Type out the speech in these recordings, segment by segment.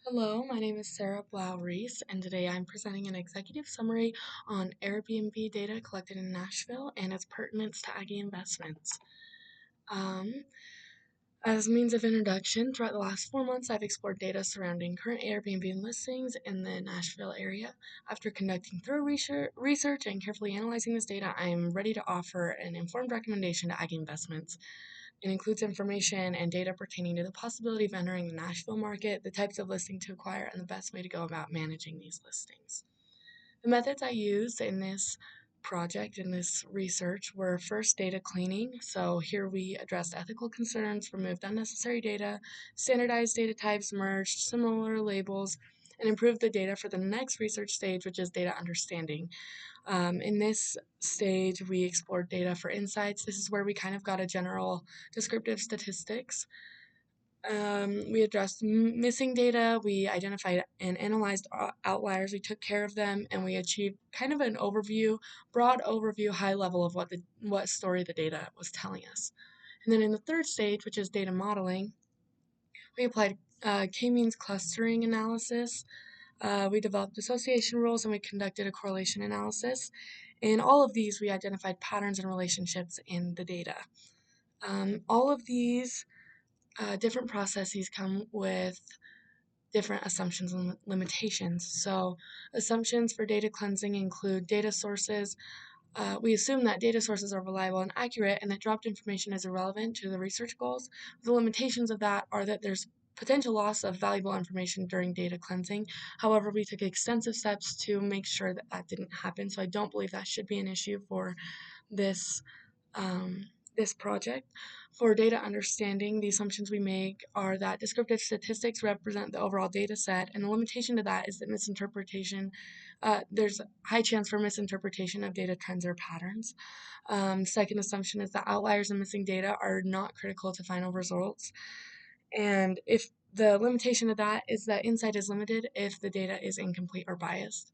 Hello, my name is Blau Reese, and today I'm presenting an executive summary on Airbnb data collected in Nashville and its pertinence to Aggie investments. Um, as means of introduction, throughout the last 4 months, I've explored data surrounding current Airbnb listings in the Nashville area. After conducting thorough research and carefully analyzing this data, I am ready to offer an informed recommendation to Aggie investments. It includes information and data pertaining to the possibility of entering the Nashville market, the types of listing to acquire, and the best way to go about managing these listings. The methods I used in this project, in this research, were first data cleaning. So here we addressed ethical concerns, removed unnecessary data, standardized data types, merged similar labels, and improved the data for the next research stage, which is data understanding. In this stage, we explored data for insights. This is where we kind of got a general descriptive statistics. We addressed missing data, we identified and analyzed outliers, we took care of them, and we achieved kind of an overview, broad overview, high level of what story the data was telling us. And then in the third stage, which is data modeling, we applied k-means clustering analysis. We developed association rules and we conducted a correlation analysis. In all of these, we identified patterns and relationships in the data. All of these different processes come with different assumptions and limitations. So, assumptions for data cleansing include data sources. We assume that data sources are reliable and accurate and that dropped information is irrelevant to the research goals. The limitations of that are that there's potential loss of valuable information during data cleansing. However, we took extensive steps to make sure that that didn't happen, so I don't believe that should be an issue for this um, this project. For data understanding, the assumptions we make are that descriptive statistics represent the overall data set, and the limitation to that is that there's high chance for misinterpretation of data trends or patterns. Second assumption is that outliers and missing data are not critical to final results. And if the limitation of that is that insight is limited if the data is incomplete or biased.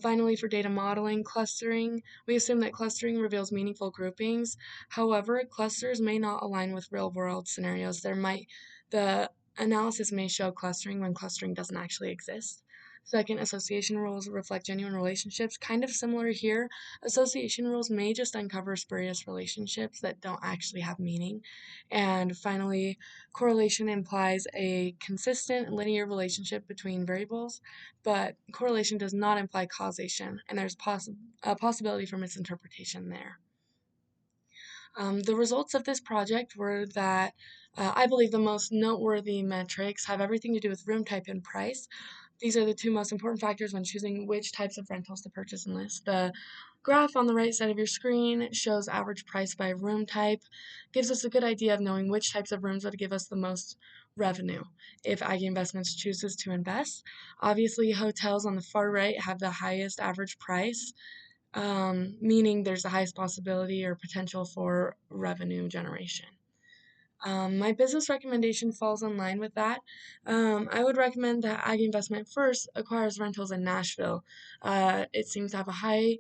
Finally, for data modeling, clustering, we assume that clustering reveals meaningful groupings. However, clusters may not align with real-world scenarios. The analysis may show clustering when clustering doesn't actually exist. Second, association rules reflect genuine relationships. Kind of similar here, association rules may just uncover spurious relationships that don't actually have meaning. And finally, correlation implies a consistent linear relationship between variables, but correlation does not imply causation, and there's a possibility for misinterpretation there. The results of this project were that I believe the most noteworthy metrics have everything to do with room type and price. These are the two most important factors when choosing which types of rentals to purchase and list. The graph on the right side of your screen shows average price by room type, gives us a good idea of knowing which types of rooms would give us the most revenue if Aggie Investments chooses to invest. Obviously, hotels on the far right have the highest average price, meaning there's the highest possibility or potential for revenue generation. My business recommendation falls in line with that. I would recommend that Ag Investment first acquires rentals in Nashville. It seems to have a high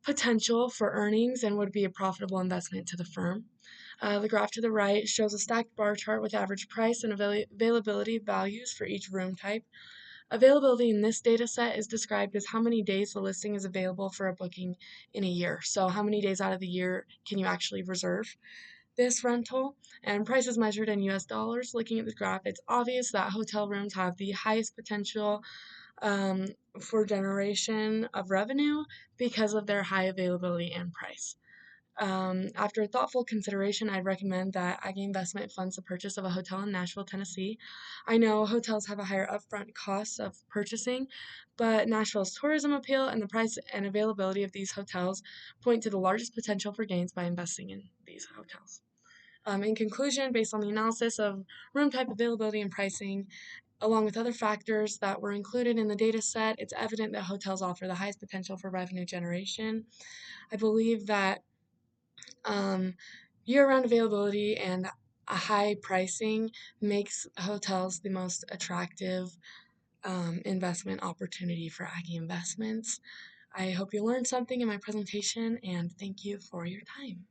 potential for earnings and would be a profitable investment to the firm. The graph to the right shows a stacked bar chart with average price and availability values for each room type. Availability in this data set is described as how many days the listing is available for a booking in a year. So how many days out of the year can you actually reserve this rental? And price is measured in US dollars. Looking at the graph, it's obvious that hotel rooms have the highest potential um, for generation of revenue because of their high availability and price. After thoughtful consideration, I'd recommend that Aggie Investment funds the purchase of a hotel in Nashville, Tennessee. I know hotels have a higher upfront cost of purchasing, but Nashville's tourism appeal and the price and availability of these hotels point to the largest potential for gains by investing in these hotels. In conclusion, based on the analysis of room type availability and pricing, along with other factors that were included in the data set, it's evident that hotels offer the highest potential for revenue generation. I believe that um, year-round availability and a high pricing makes hotels the most attractive investment opportunity for Aggie Investments. I hope you learned something in my presentation, and thank you for your time.